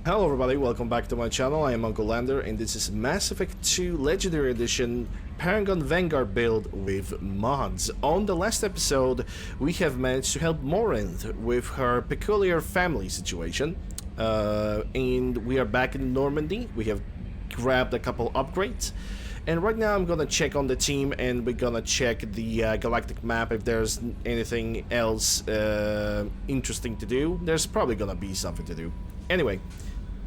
Hello everybody, welcome back to my channel. I am Uncle Lander and this is Mass Effect 2 Legendary Edition Paragon Vanguard build with mods. On the last episode, we have managed to help Morinth with her peculiar family situation. And we are back in Normandy. We have grabbed a couple upgrades. And right now I'm gonna check on the team and we're gonna check the galactic map if there's anything else interesting to do. There's probably gonna be something to do. Anyway.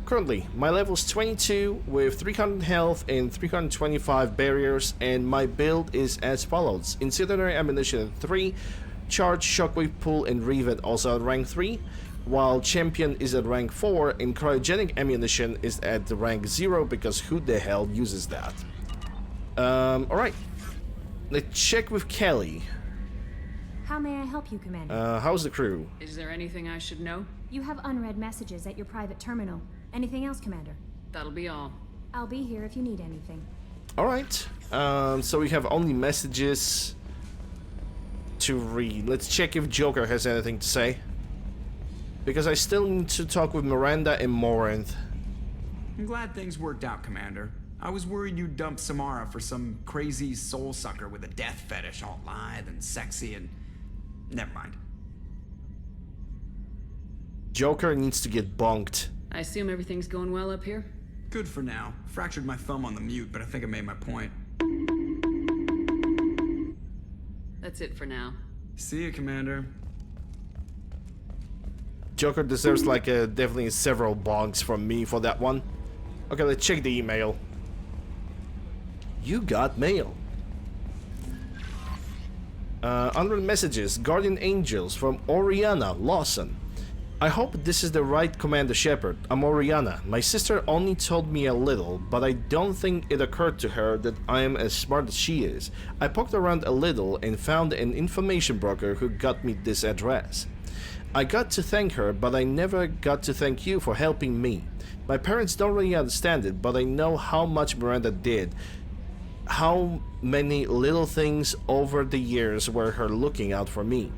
Currently, my level is 22 with 300 health and 325 barriers, and my build is as follows. Incendiary ammunition at 3, charge, shockwave pool, and revet also at rank 3, while champion is at rank 4, and cryogenic ammunition is at the rank 0 because who the hell uses that? Alright. Let's check with Kelly. How may I help you, Commander? How's the crew? Is there anything I should know? You have unread messages at your private terminal. Anything else, Commander? That'll be all. I'll be here if you need anything. Alright. So we have only messages to read. Let's check if Joker has anything to say. Because I still need to talk with Miranda and Morinth. I'm glad things worked out, Commander. I was worried you'd dump Samara for some crazy soul sucker with a death fetish, all lithe and sexy and... Never mind. Joker needs to get bonked. I assume everything's going well up here? Good for now. Fractured my thumb on the mute, but I think I made my point. That's it for now. See you, Commander. Joker deserves like definitely several bonks from me for that one. Okay, let's check the email. You got mail. Unread messages, Guardian Angels from Oriana Lawson. I hope this is the right Commander Shepard. I'm Oriana. My sister only told me a little, but I don't think it occurred to her that I am as smart as she is. I poked around a little and found an information broker who got me this address. I got to thank her, but I never got to thank you for helping me. My parents don't really understand it, but I know how much Miranda did. How many little things over the years were her looking out for me.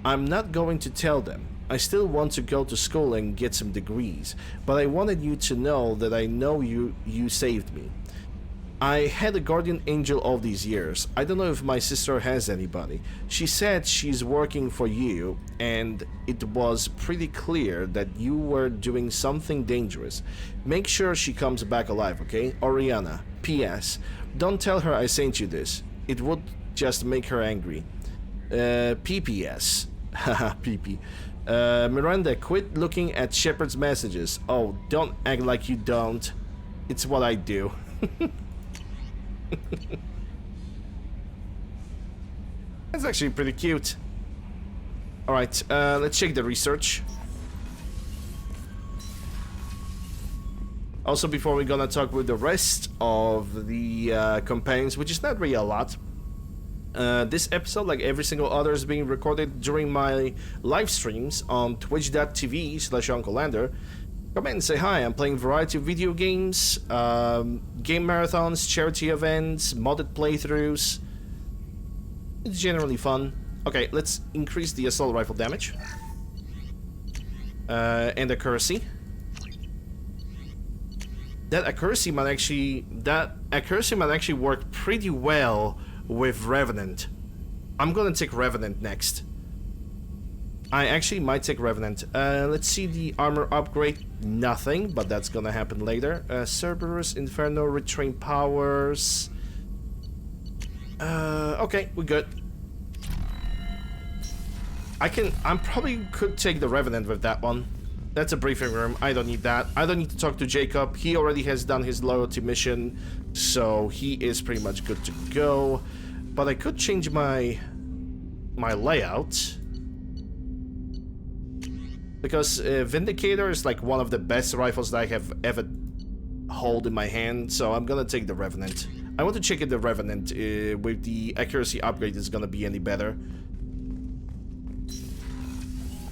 I'm not going to tell them. I still want to go to school and get some degrees, but I wanted you to know that I know you saved me. I had a guardian angel all these years. I don't know if my sister has anybody. She said she's working for you, and it was pretty clear that you were doing something dangerous. Make sure she comes back alive, okay? Oriana. P.S. Don't tell her I sent you this. It would just make her angry. P.P.S. Haha, PP. Miranda, quit looking at Shepard's messages. Oh, don't act like you don't. It's what I do. That's actually pretty cute. Alright, let's check the research. Also, before we're gonna talk with the rest of the companions, which is not really a lot. This episode, like every single other, is being recorded during my live streams on twitch.tv/UncleLander. Come in and say hi. I'm playing a variety of video games, game marathons, charity events, modded playthroughs. It's generally fun. Okay, let's increase the assault rifle damage. And accuracy. That accuracy might actually work pretty well with Revenant. I'm gonna take Revenant next. I actually might take Revenant. Let's see the armor upgrade. Nothing, but that's gonna happen later. Cerberus, Inferno, retrain powers. Okay, we're good. I probably could take the Revenant with that one. That's a briefing room. I don't need that. I don't need to talk to Jacob. He already has done his loyalty mission, so he is pretty much good to go. But I could change my layout. Because Vindicator is like one of the best rifles that I have ever held in my hand, so I'm gonna take the Revenant. I want to check if the Revenant with the accuracy upgrade is gonna be any better.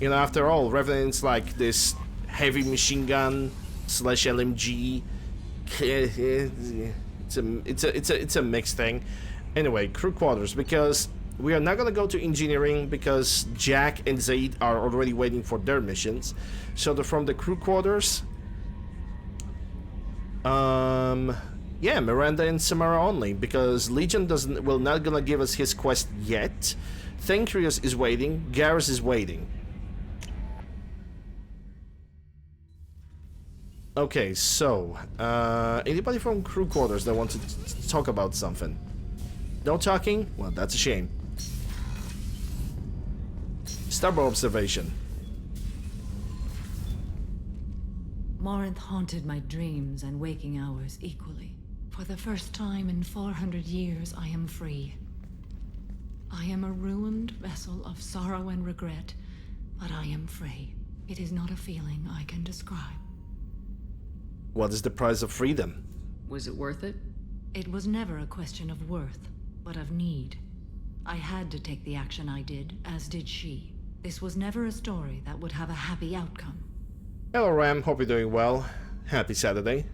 You know, after all, Revenant's like this heavy machine gun / LMG. It's a mixed thing. Anyway, crew quarters, because we are not gonna go to engineering because Jack and Zaid are already waiting for their missions. So from the crew quarters, Yeah, Miranda and Samara only, because Legion will not gonna give us his quest yet. Thancreus is waiting, Garrus is waiting. Okay, so, anybody from crew quarters that wants to talk about something? No talking? Well, that's a shame. Starboard observation. Morinth haunted my dreams and waking hours equally. For the first time in 400 years, I am free. I am a ruined vessel of sorrow and regret, but I am free. It is not a feeling I can describe. What is the price of freedom? Was it worth it? It was never a question of worth, but of need. I had to take the action I did, as did she. This was never a story that would have a happy outcome. Hello Ram, hope you're doing well. Happy Saturday.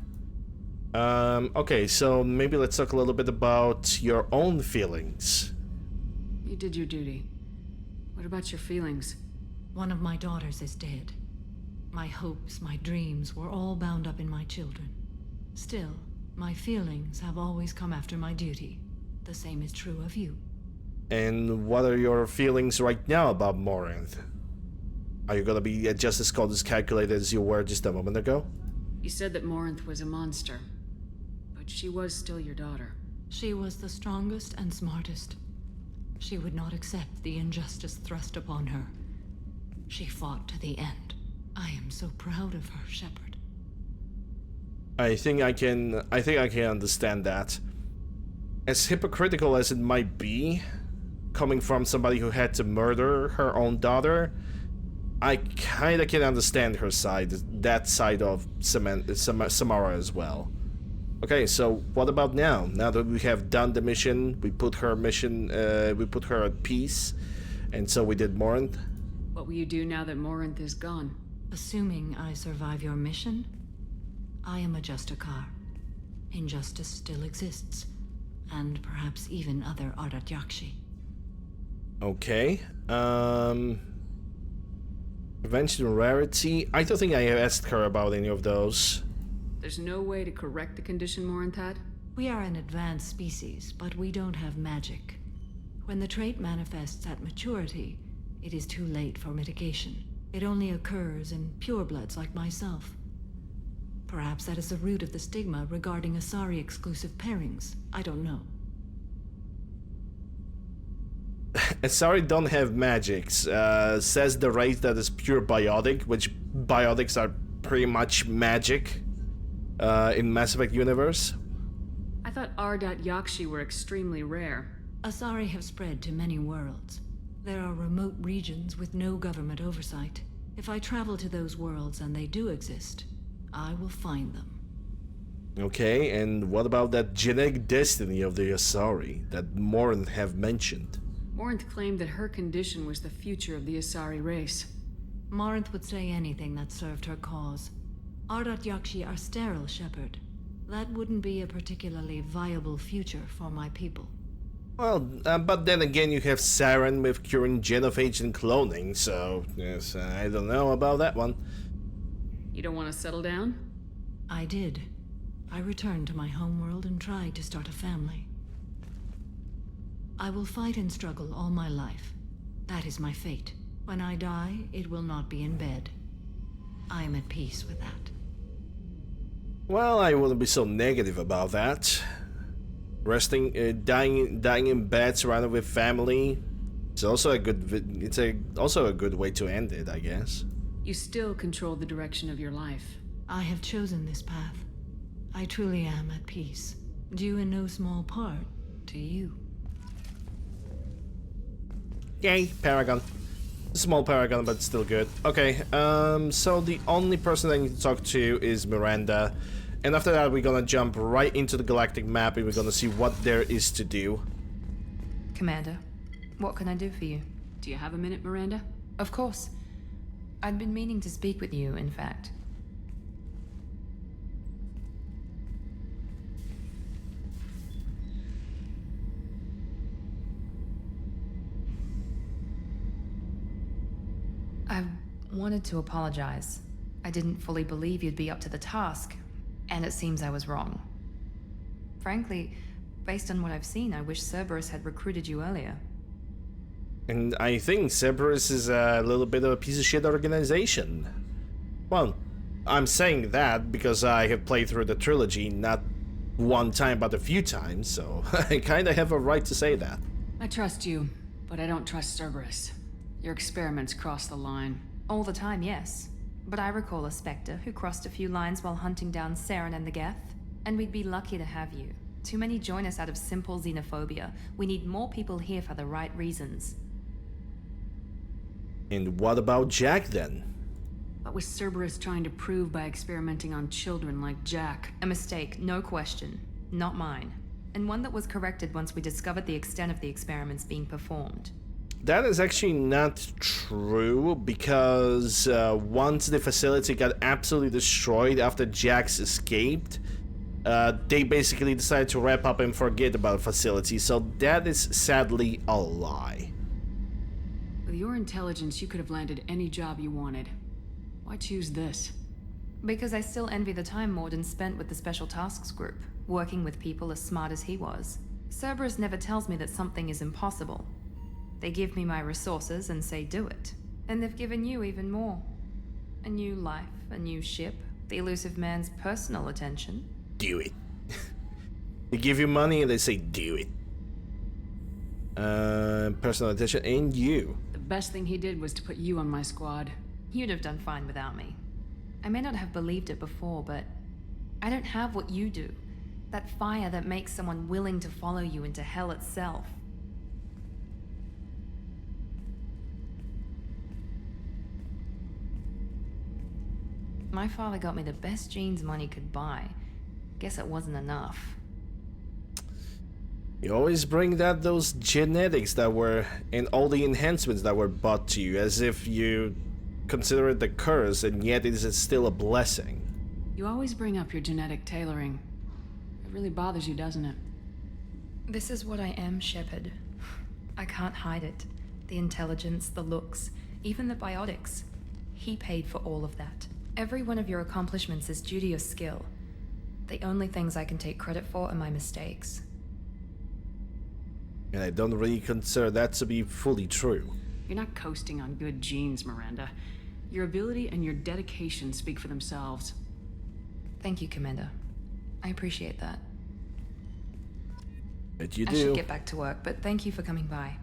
Okay, so maybe let's talk a little bit about your own feelings. You did your duty. What about your feelings? One of my daughters is dead. My hopes, my dreams were all bound up in my children. Still, my feelings have always come after my duty. The same is true of you. And what are your feelings right now about Morinth? Are you gonna be just as cold as calculated as you were just a moment ago? You said that Morinth was a monster, but she was still your daughter. She was the strongest and smartest. She would not accept the injustice thrust upon her. She fought to the end. I am so proud of her, Shepard. I think I can understand that. As hypocritical as it might be, coming from somebody who had to murder her own daughter, I kinda can understand her side, that side of Samara as well. Okay, so what about now? Now that we have done the mission, we put her at peace, and so we did Morinth. What will you do now that Morinth is gone? Assuming I survive your mission, I am a Justicar. Injustice still exists, and perhaps even other Ardat Yakshi. Okay, Prevention rarity. I don't think I asked her about any of those. There's no way to correct the condition Morinth had? We are an advanced species, but we don't have magic. When the trait manifests at maturity, it is too late for mitigation. It only occurs in purebloods like myself. Perhaps that is the root of the stigma regarding Asari-exclusive pairings. I don't know. Asari don't have magics, says the race that is pure biotic, which biotics are pretty much magic in Mass Effect universe. I thought Ardat Yakshi were extremely rare. Asari have spread to many worlds. There are remote regions with no government oversight. If I travel to those worlds and they do exist, I will find them. Okay, and what about that genetic destiny of the Asari that Morinth have mentioned? Morinth claimed that her condition was the future of the Asari race. Morinth would say anything that served her cause. Ardat Yakshi are sterile, Shepard. That wouldn't be a particularly viable future for my people. Well, but then again you have Saren with curing genophage and cloning, so yes, I don't know about that one. You don't want to settle down? I did. I returned to my homeworld and tried to start a family. I will fight and struggle all my life. That is my fate. When I die, it will not be in bed. I am at peace with that. Well, I wouldn't be so negative about that. Resting, dying in bed, surrounded with family. It's also a good way to end it, I guess. You still control the direction of your life. I have chosen this path. I truly am at peace, due in no small part to you. Yay, Paragon. Small Paragon, but still good. Okay, so the only person I need to talk to is Miranda. And after that, we're gonna jump right into the galactic map and we're gonna see what there is to do. Commander, what can I do for you? Do you have a minute, Miranda? Of course. I'd been meaning to speak with you, in fact. I wanted to apologize. I didn't fully believe you'd be up to the task. And it seems I was wrong. Frankly, based on what I've seen, I wish Cerberus had recruited you earlier. And I think Cerberus is a little bit of a piece of shit organization. Well, I'm saying that because I have played through the trilogy not one time but a few times, so I kinda have a right to say that. I trust you, but I don't trust Cerberus. Your experiments cross the line. All the time, yes. But I recall a Spectre who crossed a few lines while hunting down Saren and the Geth. And we'd be lucky to have you. Too many join us out of simple xenophobia. We need more people here for the right reasons. And what about Jack then? What was Cerberus trying to prove by experimenting on children like Jack? A mistake, no question. Not mine. And one that was corrected once we discovered the extent of the experiments being performed. That is actually not true, because once the facility got absolutely destroyed after Jax escaped, they basically decided to wrap up and forget about the facility, so that is sadly a lie. With your intelligence, you could have landed any job you wanted. Why choose this? Because I still envy the time Morden spent with the Special Tasks Group, working with people as smart as he was. Cerberus never tells me that something is impossible. They give me my resources and say do it. And they've given you even more. A new life, a new ship, the elusive man's personal attention. Do it. They give you money and they say do it. Personal attention and you. The best thing he did was to put you on my squad. You'd have done fine without me. I may not have believed it before, but I don't have what you do. That fire that makes someone willing to follow you into hell itself. My father got me the best genes money could buy. Guess it wasn't enough. You always bring that those genetics that were and all the enhancements that were bought to you, as if you consider it a curse, and yet it is still a blessing. You always bring up your genetic tailoring. It really bothers you, doesn't it? This is what I am, Shepard. I can't hide it. The intelligence, the looks, even the biotics. He paid for all of that. Every one of your accomplishments is due to your skill. The only things I can take credit for are my mistakes. And I don't really consider that to be fully true. You're not coasting on good genes, Miranda. Your ability and your dedication speak for themselves. Thank you, Commander. I appreciate that. But you I do. should get back to work, but thank you for coming by.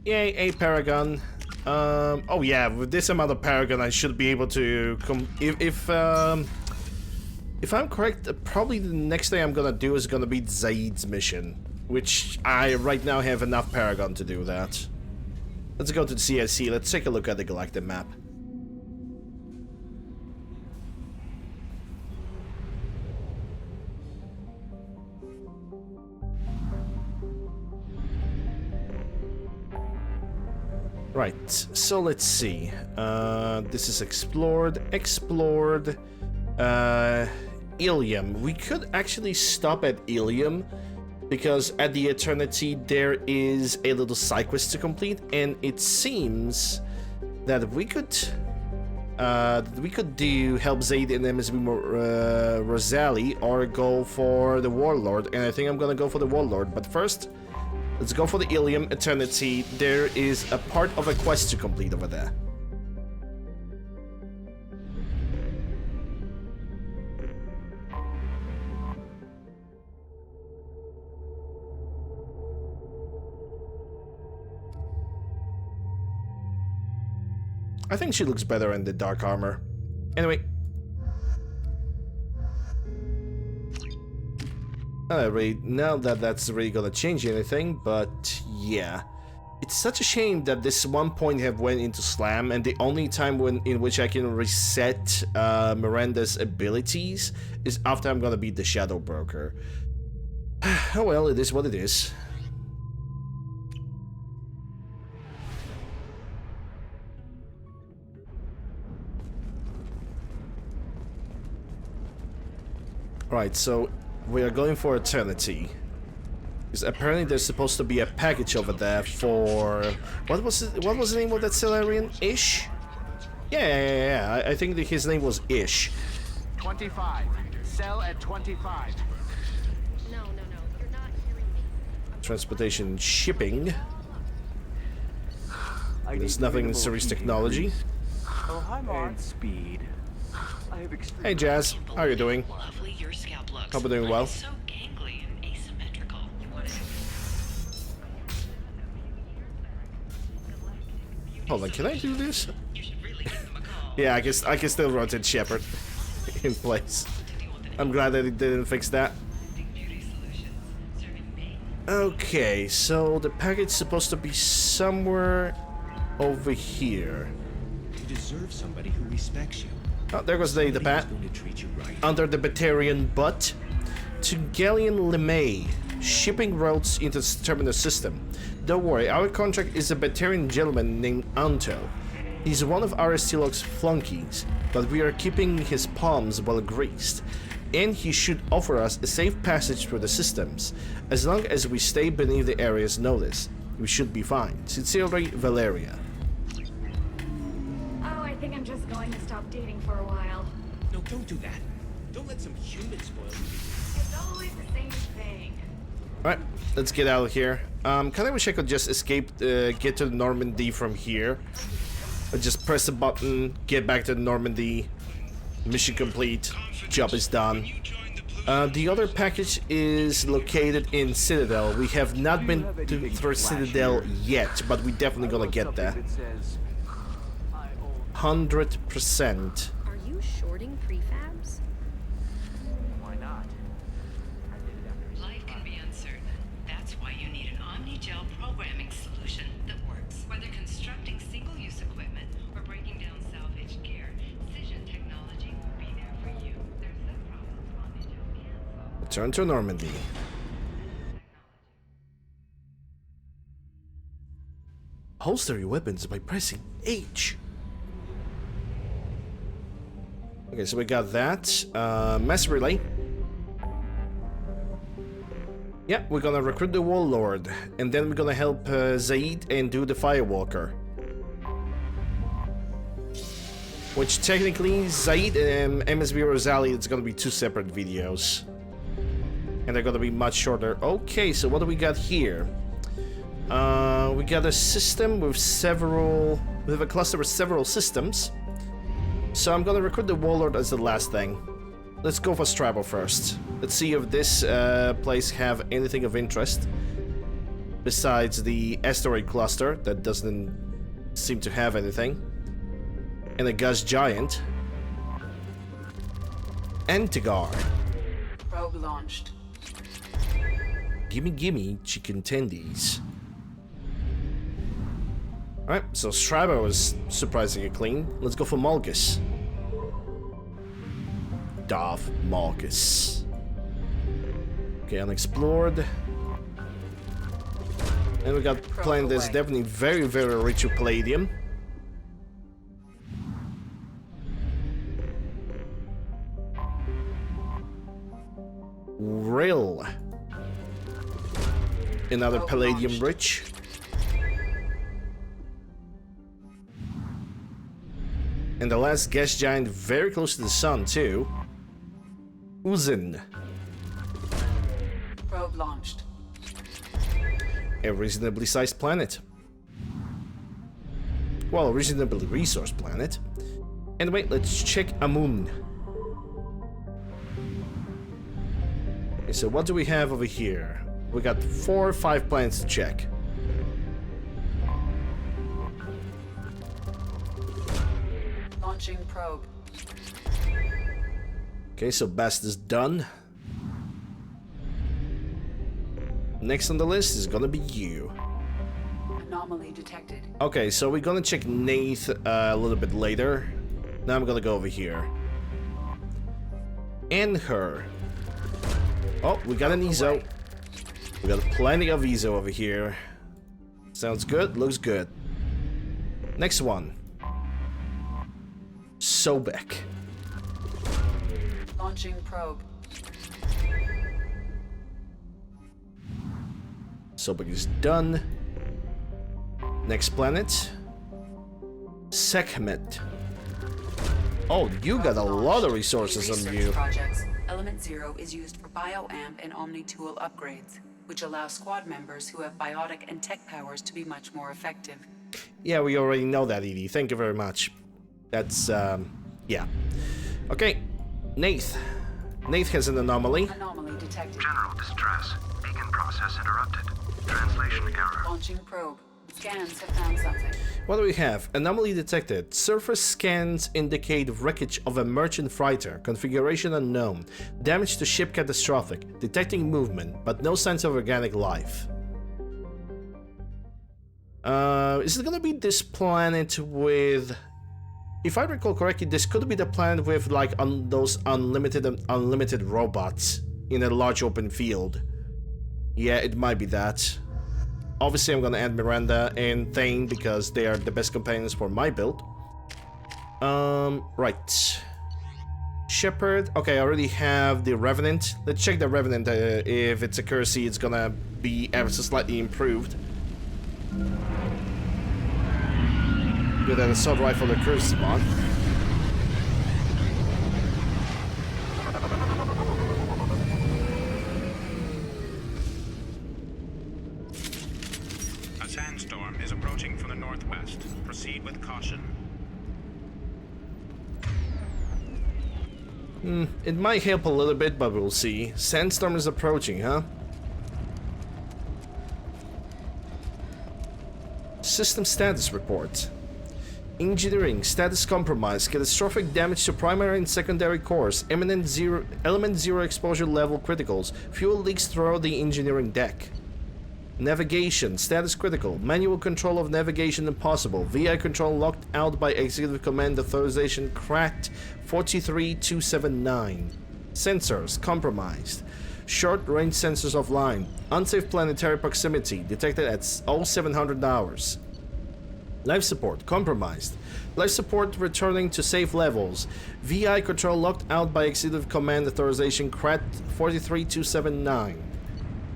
Yay, a Paragon. Oh yeah, with this amount of Paragon, I should be able to if I'm correct, probably the next thing I'm gonna do is gonna be Zaid's mission, which I right now have enough Paragon to do that. Let's go to the CSC. Let's take a look at the galactic map. Right, so let's see. This is explored. Ilium. We could actually stop at Ilium, because at the Eternity there is a little side quest to complete, and it seems that we could do help Zaid and MSB Rosali, or go for the Warlord, and I think I'm gonna go for the Warlord. But first, let's go for the Ilium Eternity. There is a part of a quest to complete over there. I think she looks better in the dark armor. Anyway. Now that that's really gonna change anything, but yeah. It's such a shame that this one point have went into Slam, and the only time in which I can reset Miranda's abilities is after I'm gonna beat the Shadow Broker. Oh well, it is what it is. Right, so we are going for Eternity. Because apparently there's supposed to be a package over there for... What was the name of that Solarian? Ish? Yeah. I think that his name was Ish. 25. Cell at 25. No, you're not hearing me. Transportation and shipping. I There's need nothing in minimal service heat technology. increase. Oh, hi, Mark. And speed. I have extreme. Hey Jazz, how are you doing? Lovely your scalp looks. Hope you're doing well. So gangly and asymmetrical. You want Hold on, can I do this? You should really give them a call. Yeah, I can still rotate Shepard in place. I'm glad that it didn't fix that. Beauty solutions serving me. Okay, so the package is supposed to be somewhere over here. You deserve somebody who respects you. Oh, there goes the Somebody pat. who's going to treat you right. Under the Batarian butt. To Galleon LeMay. Shipping routes into the terminal system. Don't worry, our contract is a Batarian gentleman named Anto. He's one of Aristilok's flunkies, but we are keeping his palms well greased. And he should offer us a safe passage through the systems. As long as we stay beneath the area's notice, we should be fine. Sincerely, Valeria. Oh, I think I'm just going to stop dating for a while. No, don't do that. Don't let some human spoil you. It's always the same thing. Alright, let's get out of here. Kinda wish I could just escape, get to Normandy from here. Just press the button, get back to Normandy. Mission complete. Job is done. The other package is located in Citadel. We have not been through Citadel yet, but we're definitely gonna get there. 100%. Are you shorting prefabs? Why not? Life can be uncertain. That's why you need an Omni-Gel programming solution that works. Whether constructing single-use equipment or breaking down salvage gear, Cision technology will be there for you. There's no problem Omni-Gel can solve. Return to Normandy. Holster your weapons by pressing H. Okay, so we got that. Mass relay. Yeah, we're gonna recruit the Warlord, and then we're gonna help Zaid and do the Firewalker. Which technically, Zaid and MSB Rosali, it's gonna be two separate videos. And they're gonna be much shorter. Okay, so what do we got here? We got a system with several... We have a cluster with several systems. So I'm gonna recruit the Warlord as the last thing. Let's go for Strabo first. Let's see if this place have anything of interest. Besides the asteroid cluster, that doesn't seem to have anything. And a Gus Giant. Antigar. Probe launched. Gimme chicken tendies. Alright, so Strabo is surprisingly clean. Let's go for Malgus. Darth Malgus. Okay, unexplored. And we got planet that's definitely very, very rich with palladium. Rill. Another palladium rich. And the last gas giant very close to the sun too. Uzin. Probe launched. A reasonably sized planet. Well, a reasonably resource planet. Anyway, let's check Amun. Okay, so what do we have over here? We got 4 or 5 planets to check. Launching probe. Okay, so Bast is done. Next on the list is gonna be you. Anomaly detected. Okay, so we're gonna check Nath a little bit later. Now I'm gonna go over here. And her. Oh, we got an ESO. We got plenty of ESO over here. Sounds good, looks good. Next one. Sobek. Launching probe. Sobek is done. Next planet. Sekhmet. Oh, you got a lot of resources on you. Projects. Element 0 is used for bioamp and Omni tool upgrades, which allow squad members who have biotic and tech powers to be much more effective. Yeah, we already know that, Edie. Thank you very much. That's, yeah. Okay, Nath. Nath has an anomaly. Anomaly detected. General distress. Beacon process interrupted. Translation error. Launching probe. Scans have found something. What do we have? Anomaly detected. Surface scans indicate wreckage of a merchant freighter. Configuration unknown. Damage to ship catastrophic. Detecting movement, but no signs of organic life. Is it gonna be this planet with... If I recall correctly, this could be the planet with like those unlimited robots in a large open field. Yeah, it might be that. Obviously, I'm gonna add Miranda and Thane because they are the best companions for my build. Right. Shepherd. Okay, I already have the Revenant. Let's check the Revenant. If it's accuracy, it's gonna be ever so slightly improved. With an assault rifle accuracy mod. A sandstorm is approaching from the northwest. Proceed with caution. It might help a little bit, but we'll see. Sandstorm is approaching, huh? System status report. Engineering status compromise. Catastrophic damage to primary and secondary cores. Element 0 exposure level criticals. Fuel leaks throughout the engineering deck. Navigation status critical. Manual control of navigation impossible. VI control locked out by executive command authorization cracked 43279. Sensors compromised. Short range sensors offline. Unsafe planetary proximity detected at 0700 hours. Life support compromised. Life support returning to safe levels. VI control locked out by executive command authorization cracked 43279.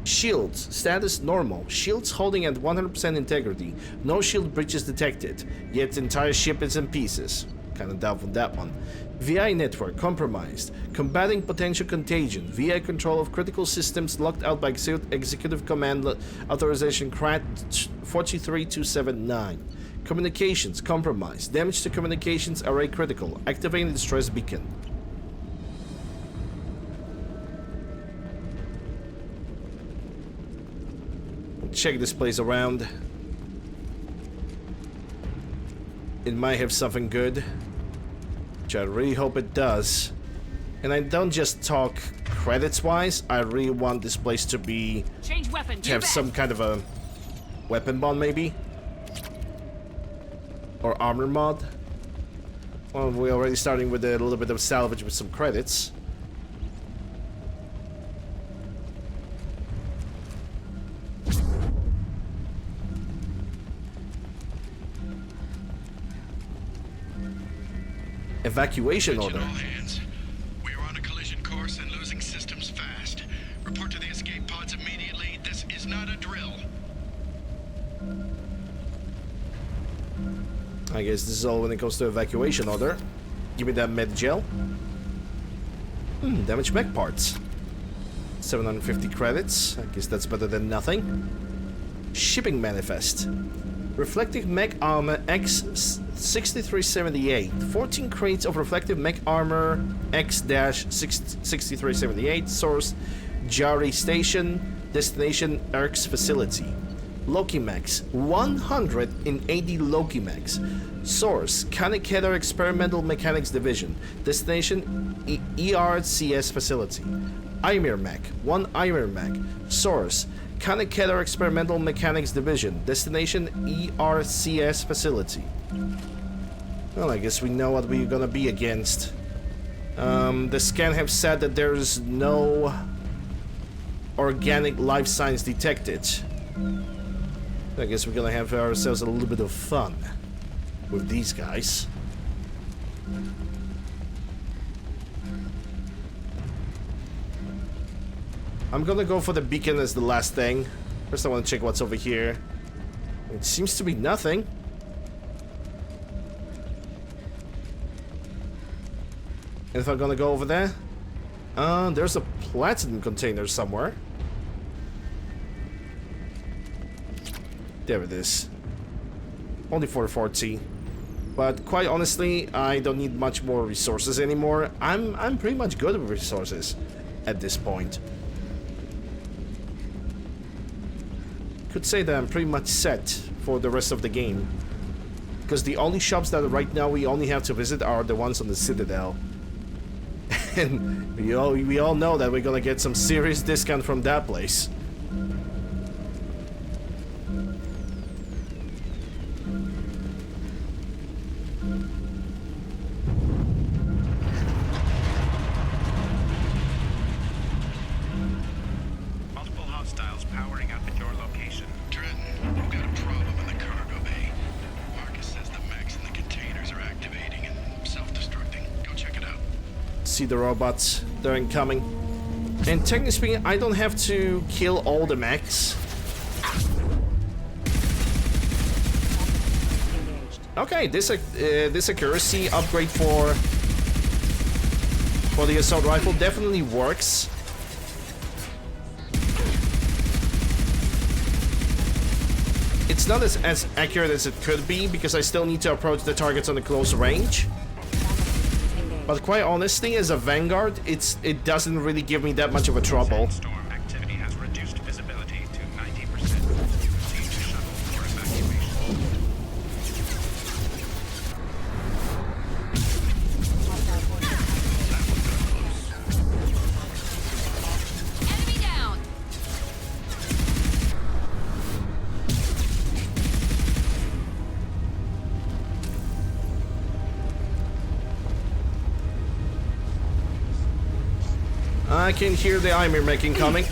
Shields status normal. Shields holding at 100% integrity. No shield breaches detected. Yet entire ship is in pieces. Kinda doubtful that one. VI network compromised. Combating potential contagion. VI control of critical systems locked out by executive command authorization cracked 43279. Communications compromised. Damage to communications array critical. Activating the distress beacon. Check this place around. It might have something good, which I really hope it does. And I don't just talk credits wise, I really want this place to be to have some kind of a weapon mod maybe, or armor mod. Well, we're already starting with a little bit of salvage with some credits. Evacuation order. All hands. We are on a collision course and losing systems fast. Report to the escape pods immediately. This is not a drill. I guess this is all when it comes to evacuation order. Give me that med gel. Damaged mech parts. 750 credits. I guess that's better than nothing. Shipping manifest. Reflective mech armor X6378. 14 crates of reflective mech armor X-6378. Source Jari Station. Destination Erk's facility. Loki mechs. 180 Loki mechs. Source Kanekeder Experimental Mechanics Division. Destination ERCS facility. Ymir mech. 1 Ymir mech. Source Kanekeder Experimental Mechanics Division. Destination ERCS facility. Well, I guess we know what we're gonna be against. The scan have said that there's no organic life signs detected. I guess we're gonna have ourselves a little bit of fun with these guys. I'm gonna go for the beacon as the last thing. First I want to check what's over here. It seems to be nothing. if I'm gonna go over there, there's a platinum container somewhere. There it is. Only for 40. But quite honestly, I don't need much more resources anymore. I'm pretty much good with resources at this point. Could say that I'm pretty much set for the rest of the game. Because the only shops that right now we only have to visit are the ones on the Citadel. And we all know that we're gonna get some serious discount from that place. Multiple hostiles powering up at your location. Trenton, we've got a problem in the cargo bay. Marcus says the mechs in the containers are activating and self-destructing. Go check it out. See the robots, they're incoming. And technically speaking, I don't have to kill all the mechs. Okay, this accuracy upgrade for the assault rifle definitely works. It's not as accurate as it could be because I still need to approach the targets on the close range. But quite honestly, as a Vanguard, it doesn't really give me that much of a trouble. Storm activity has reduced visibility to 90%. Proceed to shuttle for evacuation. Enemy down! I can hear the Ymir making coming.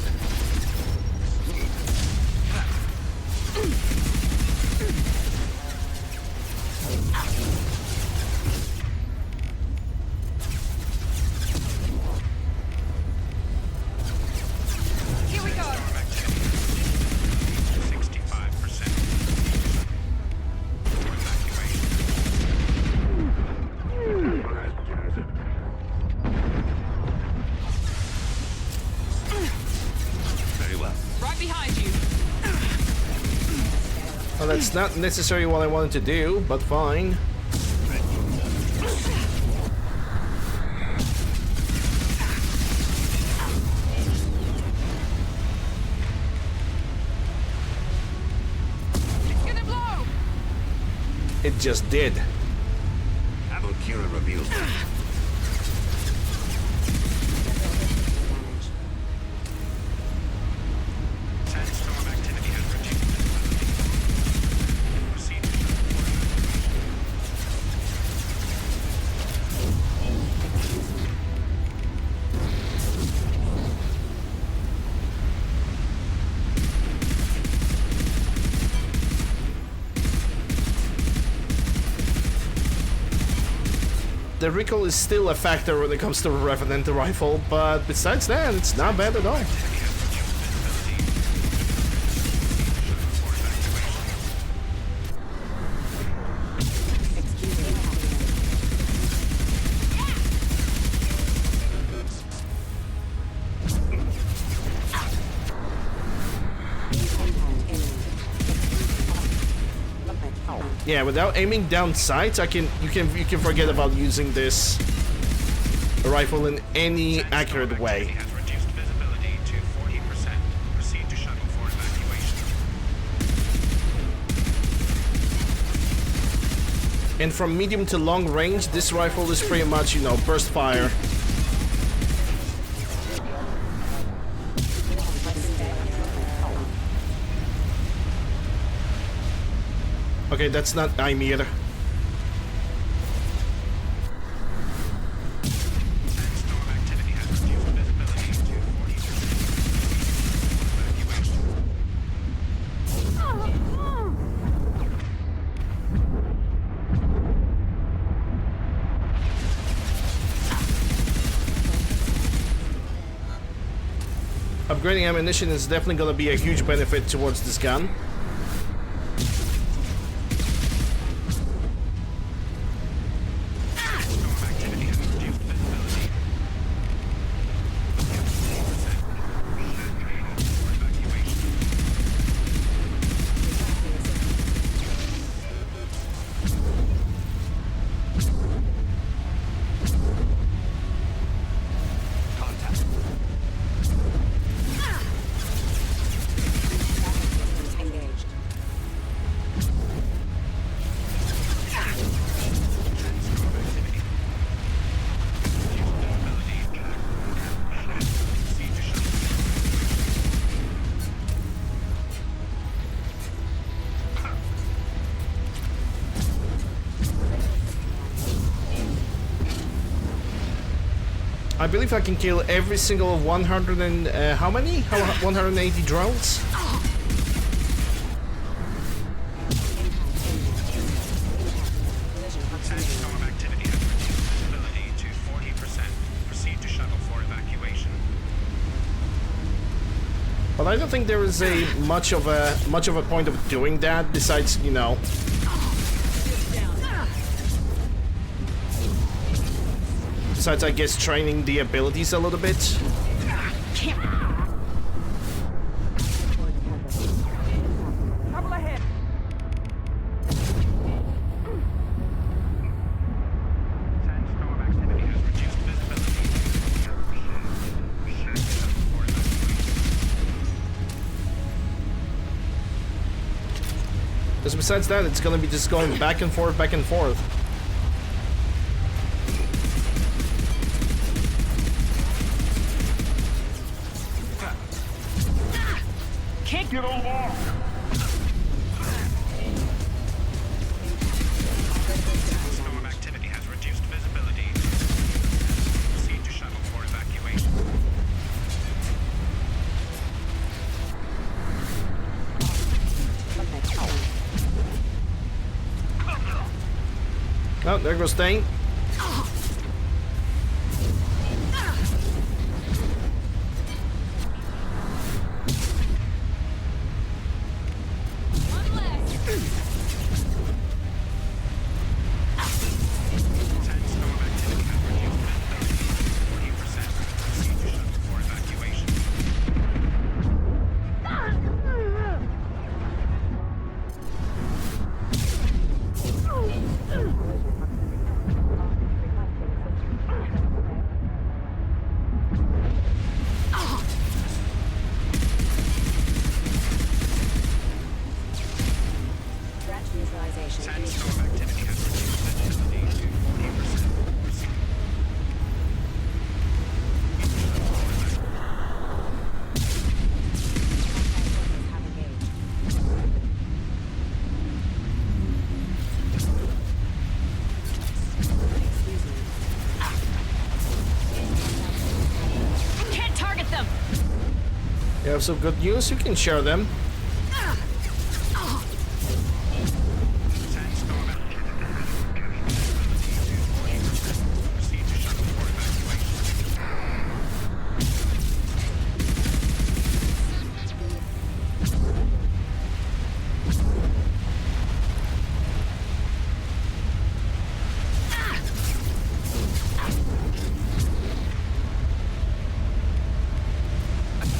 Here we go! 65%. For evacuation. Very well. Right behind you! Well, that's not necessarily what I wanted to do, but fine. It's gonna blow! It just did. Abokira reveals. Sandstorm activity has reduced visibility. Proceed to shuttle for evacuation. The recoil is still a factor when it comes to a Revenant rifle, but besides that, it's not bad at all. Yeah, without aiming down sights, you can forget about using this rifle in any accurate way. Has reduced visibility to 40%. Proceed to shuttle for evacuation. And from medium to long range, this rifle is pretty much, you know, burst fire. Okay, that's not Ymir. Sandstorm activity has reduced visibility to 40%. Upgrading ammunition is definitely going to be a huge benefit towards this gun. Storm activity has reduced visibility I believe I can kill every single 100 and how many? 180 drones? Sandstorm activity has reduced visibility to 40%. Proceed to shuttle for evacuation. But I don't think there is a much of a point of doing that besides, you know. Besides, I guess, training the abilities a little bit. Trouble ahead. Sandstorm activity has reduced visibility. Because besides that, it's gonna be just going back and forth, back and forth. Can't get along. Sandstorm activity has reduced visibility. Proceed to shuttle for evacuation. Oh, there goes Dane. Sandstorm activity has reduced visibility to 40%. Proceed to shuttle for evacuation. Sandstorm activity has reduced visibility to 40%. Proceed. Can't target them. You have some good news, you can share them. Sandstorm activity proceed to shuttle for evacuation.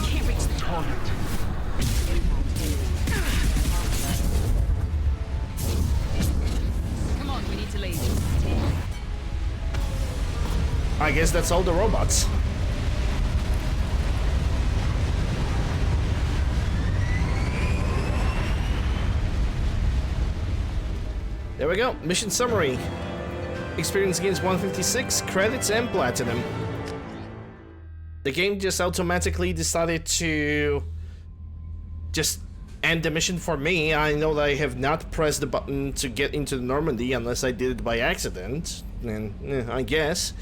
Can't reach the target. Come on, we need to leave. I guess that's all the robots. There we go. Mission summary. Experience gains 156, credits and platinum. The game just automatically decided to just end the mission for me. I know that I have not pressed the button to get into the Normandy unless I did it by accident, and I guess.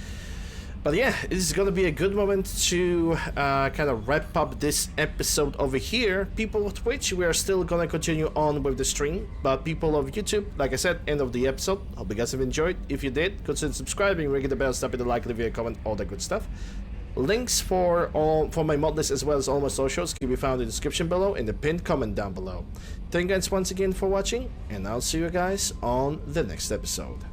But yeah, this is gonna be a good moment to kind of wrap up this episode over here. People of Twitch, we are still gonna continue on with the stream, but people of YouTube, like I said, end of the episode. Hope you guys have enjoyed. If you did, consider subscribing, ringing the bell, snapping the like, leaving a comment, all that good stuff. Links for my mod list as well as all my socials can be found in the description below in the pinned comment down below. Thank you guys once again for watching, and I'll see you guys on the next episode.